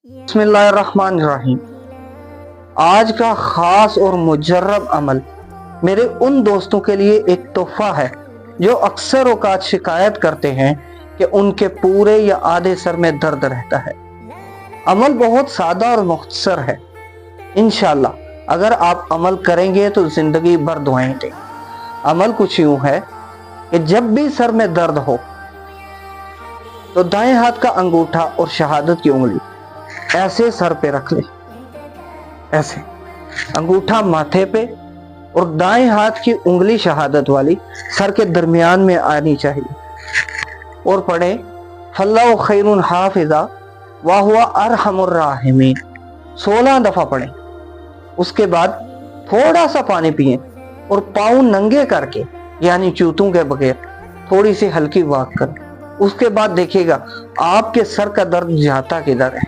बिस्मिल्लाहिर्रहमानिर्रहीम। आज का खास और मुजर्रब अमल मेरे उन दोस्तों के लिए एक तोहफा है जो अक्सर औकात शिकायत करते हैं कि उनके पूरे या आधे सर में दर्द रहता है। अमल बहुत सादा और मुख्तसर है। इंशाअल्लाह अगर आप अमल करेंगे तो जिंदगी भर दुआएं देंगे। अमल कुछ यूं है कि जब भी सर में दर्द हो तो दाएं हाथ का अंगूठा और शहादत की उंगली ऐसे सर पे रख ले, ऐसे अंगूठा माथे पे और दाएं हाथ की उंगली शहादत वाली सर के दरमियान में आनी चाहिए और पढ़े फल्लाहु खैरुन हाफिजा व हुवा अरहमुर राहिमीन 16 दफा पढ़े। उसके बाद थोड़ा सा पानी पिए और पाँव नंगे करके यानी जूतों के बगैर थोड़ी सी हल्की वॉक करें। उसके बाद देखिएगा आपके सर का दर्द जाता किधर है।